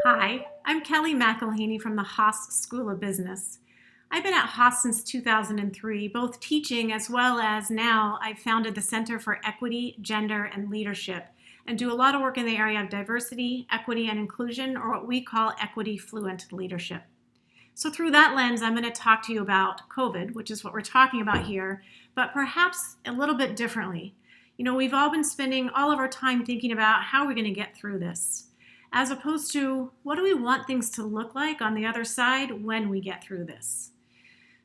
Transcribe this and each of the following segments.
Hi, I'm Kellie McElhaney from the Haas School of Business. I've been at Haas since 2003, both teaching as well as now I've founded the Center for Equity, Gender, and Leadership and do a lot of work in the area of diversity, equity, and inclusion, or what we call equity fluent leadership. So through that lens, I'm going to talk to you about COVID, which is what we're talking about here, but perhaps a little bit differently. We've all been spending all of our time thinking about how we're going to get through this, as opposed to what do we want things to look like on the other side when we get through this.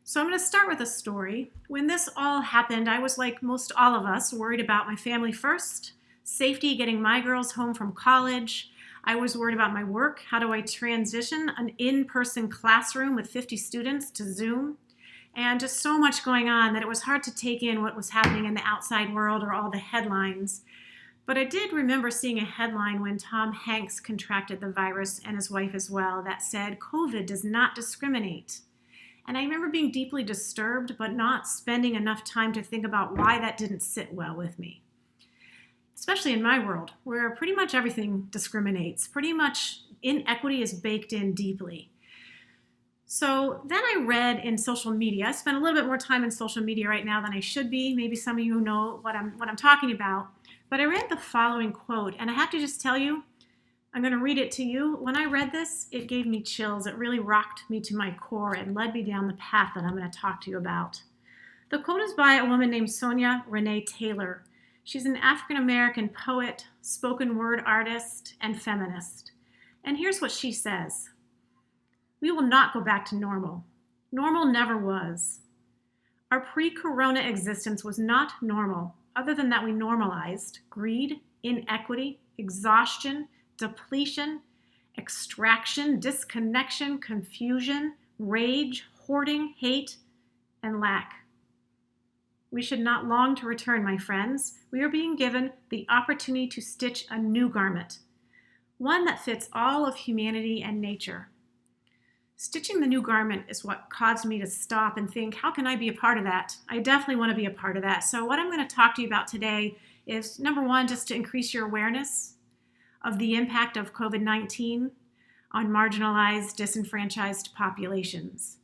So I'm going to start with a story. When this all happened, I was like most all of us, worried about my family first, safety, getting my girls home from college. I was worried about my work. How do I transition an in-person classroom with 50 students to Zoom? And just so much going on that it was hard to take in what was happening in the outside world or all the headlines. But I did remember seeing a headline when Tom Hanks contracted the virus and his wife as well that said, "COVID does not discriminate." And I remember being deeply disturbed, but not spending enough time to think about why that didn't sit well with me. Especially in my world, where pretty much everything discriminates. Pretty much inequity is baked in deeply. So then I read in social media. I spend a little bit more time in social media right now than I should be. Maybe some of you know what I'm talking about. But I read the following quote, and I have to just tell you, I'm going to read it to you. When I read this, it gave me chills. It really rocked me to my core and led me down the path that I'm going to talk to you about. The quote is by a woman named Sonia Renee Taylor. She's an African-American poet, spoken word artist, and feminist. And here's what she says. "We will not go back to normal. Normal never was. Our pre-corona existence was not normal, other than that we normalized greed, inequity, exhaustion, depletion, extraction, disconnection, confusion, rage, hoarding, hate, and lack. We should not long to return, my friends. We are being given the opportunity to stitch a new garment, one that fits all of humanity and nature." Stitching the new garment is what caused me to stop and think, how can I be a part of that? I definitely want to be a part of that. So what I'm going to talk to you about today is, number one, just to increase your awareness of the impact of COVID-19 on marginalized, disenfranchised populations.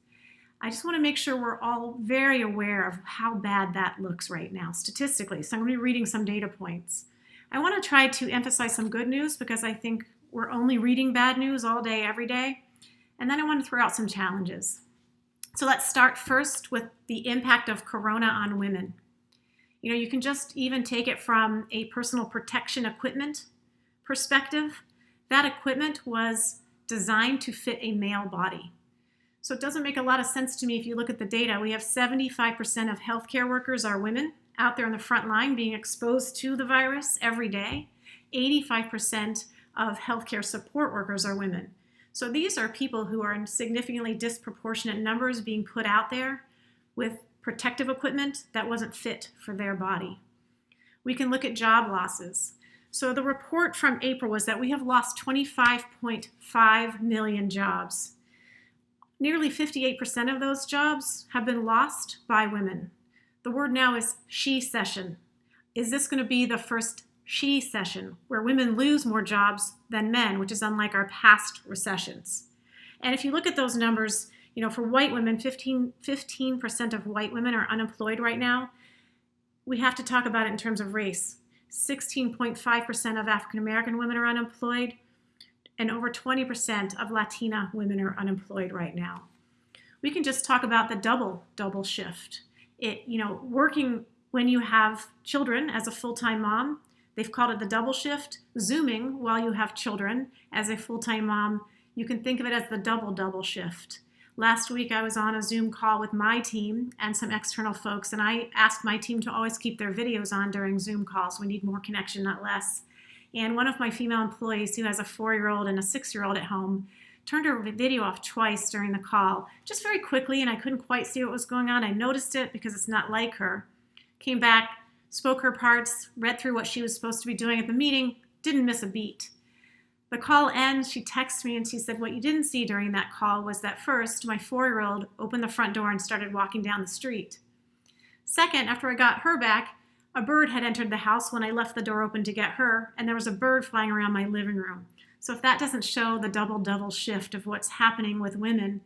I just want to make sure we're all very aware of how bad that looks right now statistically. So I'm going to be reading some data points. I want to try to emphasize some good news because I think we're only reading bad news all day, every day. And then I want to throw out some challenges. So let's start first with the impact of corona on women. You can just even take it from a personal protection equipment perspective. That equipment was designed to fit a male body. So it doesn't make a lot of sense to me if you look at the data. We have 75% of healthcare workers are women out there on the front line being exposed to the virus every day. 85% of healthcare support workers are women. So these are people who are in significantly disproportionate numbers being put out there with protective equipment that wasn't fit for their body. We can look at job losses. So the report from April was that we have lost 25.5 million jobs. Nearly 58% of those jobs have been lost by women. The word now is she-cession. Is this going to be the first she-cession where women lose more jobs than men, which is unlike our past recessions? And if you look at those numbers, for white women, 15% of white women are unemployed right now. We have to talk about it in terms of race. 16.5% of African American women are unemployed, and over 20% of Latina women are unemployed right now. We can just talk about the double shift. Working when you have children as a full-time mom, they've called it the double shift. Zooming while you have children as a full-time mom, you can think of it as the double shift. Last week I was on a Zoom call with my team and some external folks, and I asked my team to always keep their videos on during Zoom calls. We need more connection, not less. And one of my female employees who has a 4-year-old and a 6-year-old at home turned her video off twice during the call, just very quickly, and I couldn't quite see what was going on. I noticed it because it's not like her. Came back, spoke her parts, read through what she was supposed to be doing at the meeting, didn't miss a beat. The call ends, she texted me and she said, what you didn't see during that call was that first, my 4-year-old opened the front door and started walking down the street. Second, after I got her back, a bird had entered the house when I left the door open to get her, and there was a bird flying around my living room. So if that doesn't show the double shift of what's happening with women,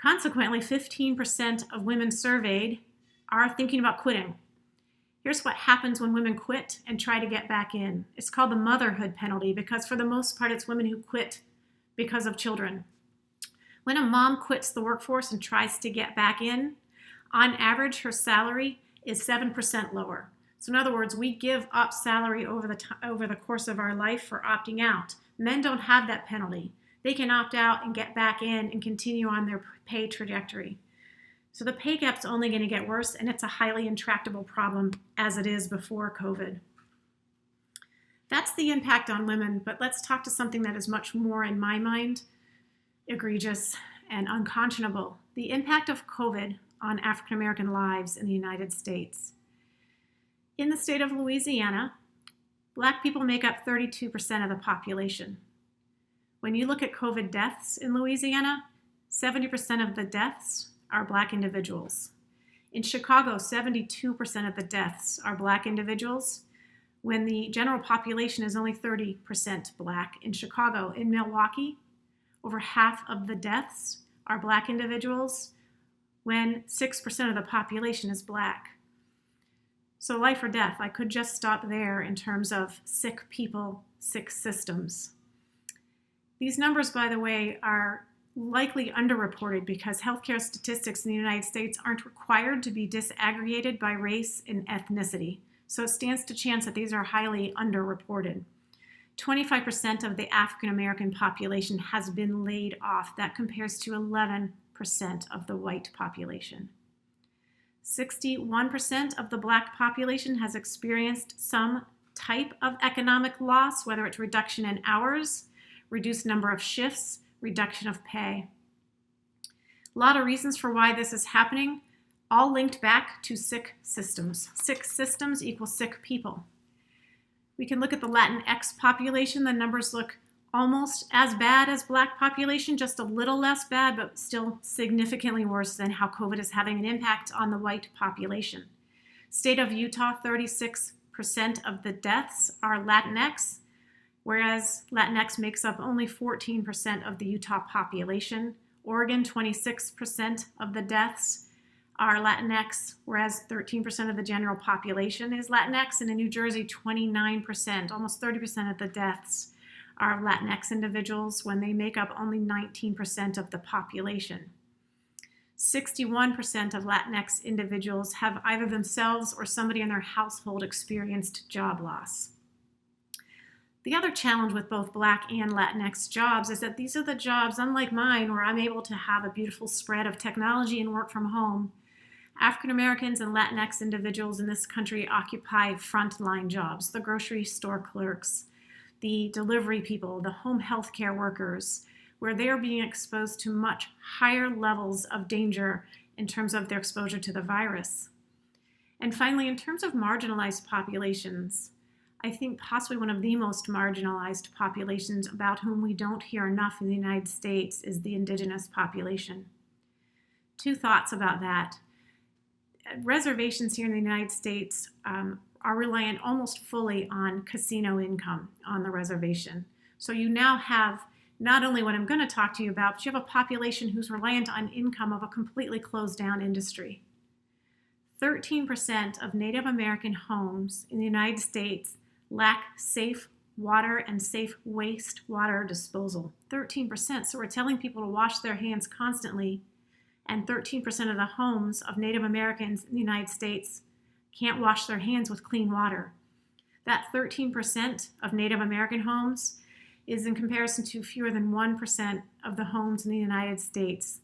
consequently, 15% of women surveyed are thinking about quitting. Here's what happens when women quit and try to get back in. It's called the motherhood penalty because for the most part, it's women who quit because of children. When a mom quits the workforce and tries to get back in, on average, her salary is 7% lower. So in other words, we give up salary over the course of our life for opting out. Men don't have that penalty. They can opt out and get back in and continue on their pay trajectory. So the pay gap's only going to get worse, and it's a highly intractable problem as it is before COVID. That's the impact on women, but let's talk to something that is much more, in my mind, egregious and unconscionable. The impact of COVID on African American lives in the United States. In the state of Louisiana, Black people make up 32% of the population. When you look at COVID deaths in Louisiana, 70% of the deaths are Black individuals. In Chicago, 72% of the deaths are Black individuals, when the general population is only 30% Black in Chicago. In Milwaukee, over half of the deaths are Black individuals, when 6% of the population is Black. So life or death, I could just stop there in terms of sick people, sick systems. These numbers, by the way, are likely underreported because healthcare statistics in the United States aren't required to be disaggregated by race and ethnicity. So it stands to chance that these are highly underreported. 25% of the African American population has been laid off. That compares to 11% of the white population. 61% of the Black population has experienced some type of economic loss, whether it's reduction in hours, reduced number of shifts, reduction of pay. A lot of reasons for why this is happening, all linked back to sick systems. Sick systems equals sick people. We can look at the Latinx population. The numbers look almost as bad as Black population, just a little less bad, but still significantly worse than how COVID is having an impact on the white population. State of Utah, 36% of the deaths are Latinx, whereas Latinx makes up only 14% of the Utah population. Oregon, 26% of the deaths are Latinx, whereas 13% of the general population is Latinx. And in New Jersey, 29%, almost 30% of the deaths are Latinx individuals when they make up only 19% of the population. 61% of Latinx individuals have either themselves or somebody in their household experienced job loss. The other challenge with both Black and Latinx jobs is that these are the jobs, unlike mine, where I'm able to have a beautiful spread of technology and work from home. African Americans and Latinx individuals in this country occupy frontline jobs, the grocery store clerks, the delivery people, the home health care workers, where they are being exposed to much higher levels of danger in terms of their exposure to the virus. And finally, in terms of marginalized populations, I think possibly one of the most marginalized populations about whom we don't hear enough in the United States is the indigenous population. Two thoughts about that. Reservations here in the United States are reliant almost fully on casino income on the reservation. So you now have not only what I'm going to talk to you about, but you have a population who's reliant on income of a completely closed down industry. 13% of Native American homes in the United States lack safe water and safe wastewater disposal. 13%. So we're telling people to wash their hands constantly, and 13% of the homes of Native Americans in the United States can't wash their hands with clean water. That 13% of Native American homes is in comparison to fewer than 1% of the homes in the United States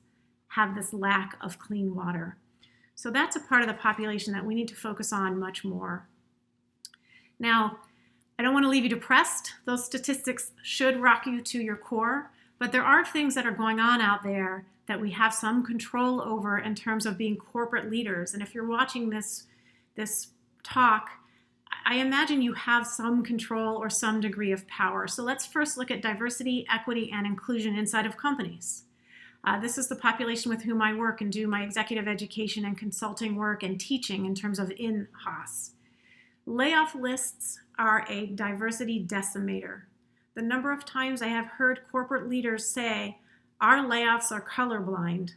have this lack of clean water. So that's a part of the population that we need to focus on much more. Now, I don't want to leave you depressed. Those statistics should rock you to your core, but there are things that are going on out there that we have some control over in terms of being corporate leaders. And if you're watching this talk, I imagine you have some control or some degree of power. So let's first look at diversity, equity, and inclusion inside of companies. This is the population with whom I work and do my executive education and consulting work and teaching in terms of in Haas. Layoff lists are a diversity decimator. the number of times I have heard corporate leaders say, our layoffs are colorblind.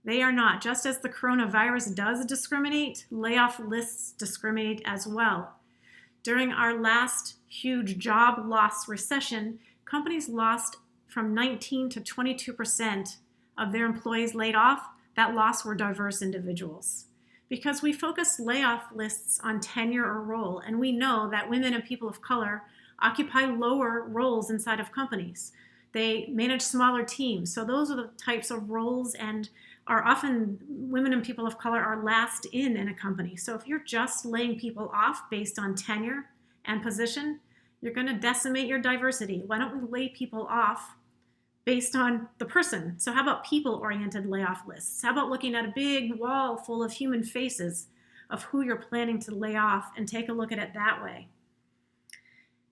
They are not. Just as the coronavirus does discriminate, layoff lists discriminate as well. During our last huge job loss recession, companies lost from 19 to 22% of their employees laid off. That loss were diverse individuals. Because we focus layoff lists on tenure or role, and we know that women and people of color occupy lower roles inside of companies. They manage smaller teams. So those are the types of roles, and are often women and people of color are last in a company. So if you're just laying people off based on tenure and position, you're going to decimate your diversity. Why don't we lay people off based on the person? So how about people-oriented layoff lists? How about looking at a big wall full of human faces of who you're planning to lay off and take a look at it that way?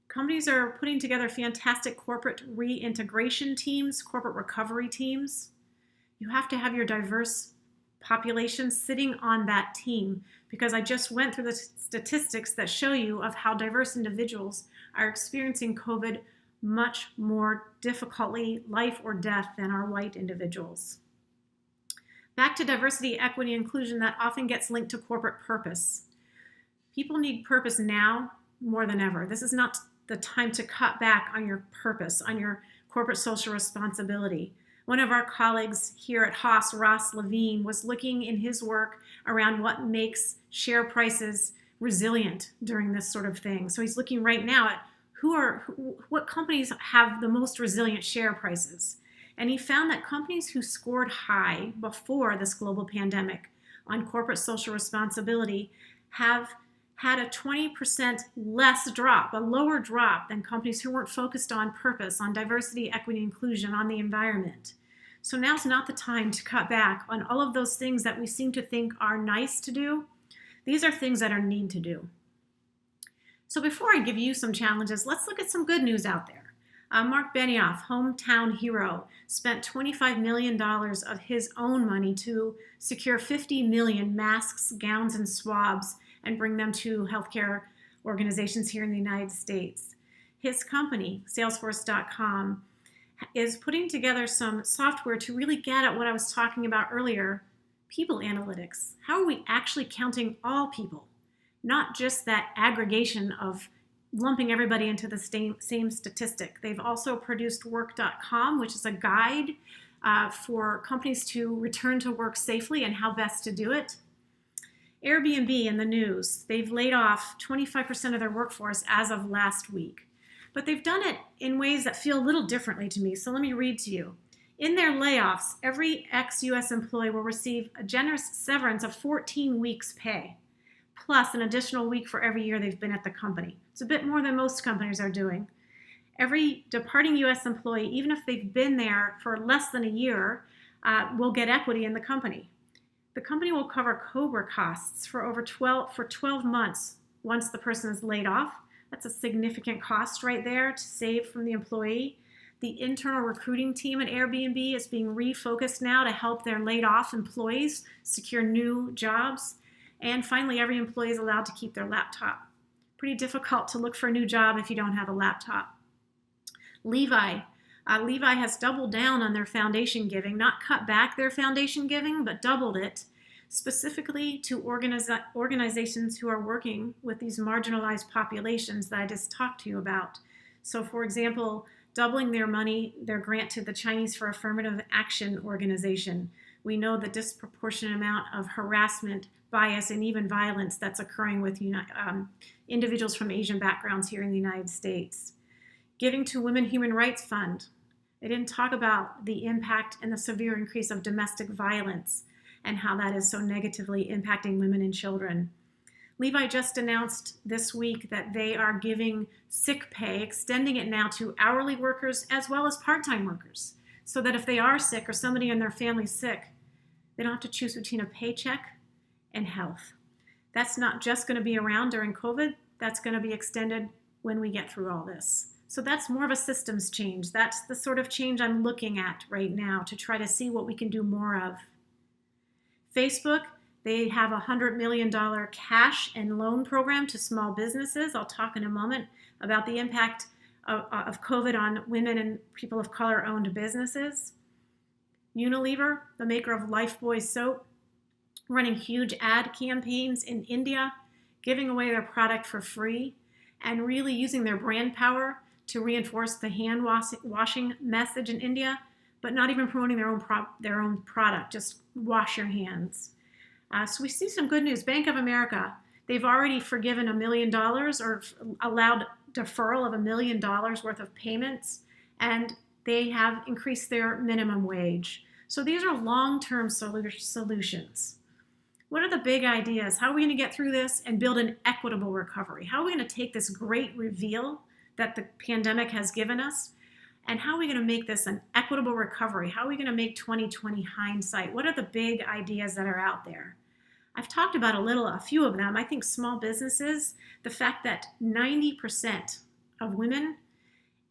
Companies are putting together fantastic corporate reintegration teams, corporate recovery teams. You have to have your diverse population sitting on that team, because I just went through the statistics that show you of how diverse individuals are experiencing COVID much more difficultly, life or death, than our white individuals. Back to diversity, equity, inclusion, that often gets linked to corporate purpose. People need purpose now more than ever. This is not the time to cut back on your purpose, on your corporate social responsibility. One of our colleagues here at Haas, Ross Levine, was looking in his work around what makes share prices resilient during this sort of thing. So he's looking right now at what companies have the most resilient share prices. And he found that companies who scored high before this global pandemic on corporate social responsibility have had a 20% less drop, a lower drop, than companies who weren't focused on purpose, on diversity, equity, inclusion, on the environment. So now's not the time to cut back on all of those things that we seem to think are nice to do. These are things that are need to do. So before I give you some challenges, let's look at some good news out there. Mark Benioff, hometown hero, spent $25 million of his own money to secure 50 million masks, gowns, and swabs and bring them to healthcare organizations here in the United States. His company, Salesforce.com, is putting together some software to really get at what I was talking about earlier, people analytics. How are we actually counting all people, not just that aggregation of lumping everybody into the same statistic? They've also produced Work.com, which is a guide for companies to return to work safely and how best to do it. Airbnb in the news. They've laid off 25% of their workforce as of last week. But they've done it in ways that feel a little differently to me. So let me read to you. In their layoffs, every ex-US employee will receive a generous severance of 14 weeks' pay, plus an additional week for every year they've been at the company. It's a bit more than most companies are doing. Every departing US employee, even if they've been there for less than a year, will get equity in the company. The company will cover COBRA costs for 12 months once the person is laid off. That's a significant cost right there to save from the employee. The internal recruiting team at Airbnb is being refocused now to help their laid off employees secure new jobs. And finally, every employee is allowed to keep their laptop. Pretty difficult to look for a new job if you don't have a laptop. Levi has doubled down on their foundation giving, not cut back their foundation giving, but doubled it, specifically to organizations who are working with these marginalized populations that I just talked to you about. So for example, doubling their money, their grant to the Chinese for Affirmative Action organization. We know the disproportionate amount of harassment, bias, and even violence that's occurring with individuals from Asian backgrounds here in the United States. Giving to Women Human Rights Fund. They didn't talk about the impact and the severe increase of domestic violence and how that is so negatively impacting women and children. Levi just announced this week that they are giving sick pay, extending it now to hourly workers as well as part-time workers, so that if they are sick or somebody in their family is sick, they don't have to choose between a paycheck and health. That's not just going to be around during COVID, that's going to be extended when we get through all this. So that's more of a systems change. That's the sort of change I'm looking at right now to try to see what we can do more of. Facebook, they have a $100 million cash and loan program to small businesses. I'll talk in a moment about the impact of COVID on women and people of color owned businesses. Unilever, the maker of Lifebuoy soap, running huge ad campaigns in India, giving away their product for free, and really using their brand power to reinforce the hand washing message in India, but not even promoting their own product, just wash your hands. So we see some good news. Bank of America, they've already forgiven $1 million or allowed deferral of $1 million worth of payments, and they have increased their minimum wage. So these are long-term solutions. What are the big ideas? How are we going to get through this and build an equitable recovery? How are we going to take this great reveal that the pandemic has given us, and how are we going to make this an equitable recovery? How are we going to make 2020 hindsight? What are the big ideas that are out there? I've talked about a few of them. I think small businesses, the fact that 90% of women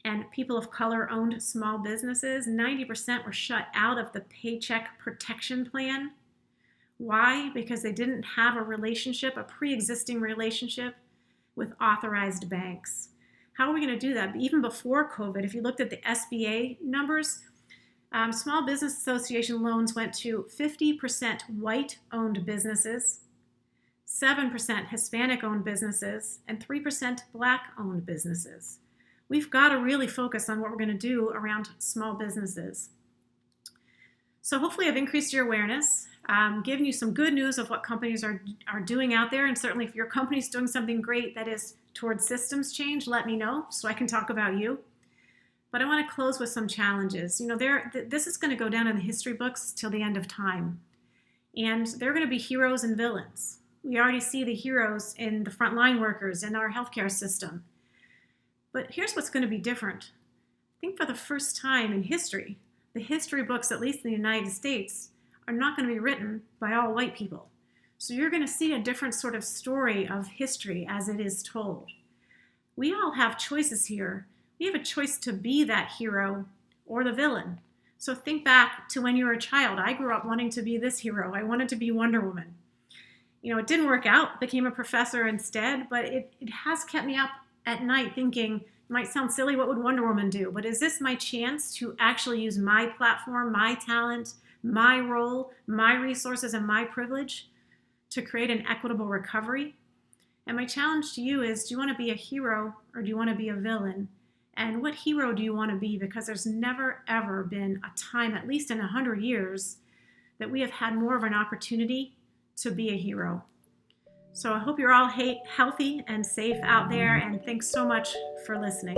and people of color owned small businesses, 90% were shut out of the Paycheck Protection Plan. Why? Because they didn't have a relationship, a pre-existing relationship with authorized banks. How are we going to do that? Even before COVID, if you looked at the SBA numbers, Small Business Association loans went to 50% white-owned businesses, 7% Hispanic-owned businesses, and 3% Black-owned businesses. We've got to really focus on what we're going to do around small businesses. So hopefully I've increased your awareness, given you some good news of what companies are doing out there. And certainly if your company's doing something great that is towards systems change, let me know so I can talk about you. But I want to close with some challenges. This is going to go down in the history books till the end of time. And there are going to be heroes and villains. We already see the heroes in the frontline workers in our healthcare system. But here's what's going to be different. I think for the first time in history, the history books, at least in the United States, are not going to be written by all white people. So you're going to see a different sort of story of history as it is told. We all have choices here. We have a choice to be that hero or the villain. So think back to when you were a child. I grew up wanting to be this hero. I wanted to be Wonder Woman. It didn't work out, became a professor instead, but it has kept me up at night thinking, it might sound silly, what would Wonder Woman do? But is this my chance to actually use my platform, my talent, my role, my resources, and my privilege to create an equitable recovery? And my challenge to you is, do you want to be a hero or do you want to be a villain? And what hero do you want to be? Because there's never, ever been a time, at least in 100 years, that we have had more of an opportunity to be a hero. So I hope you're all healthy and safe out there, and thanks so much for listening.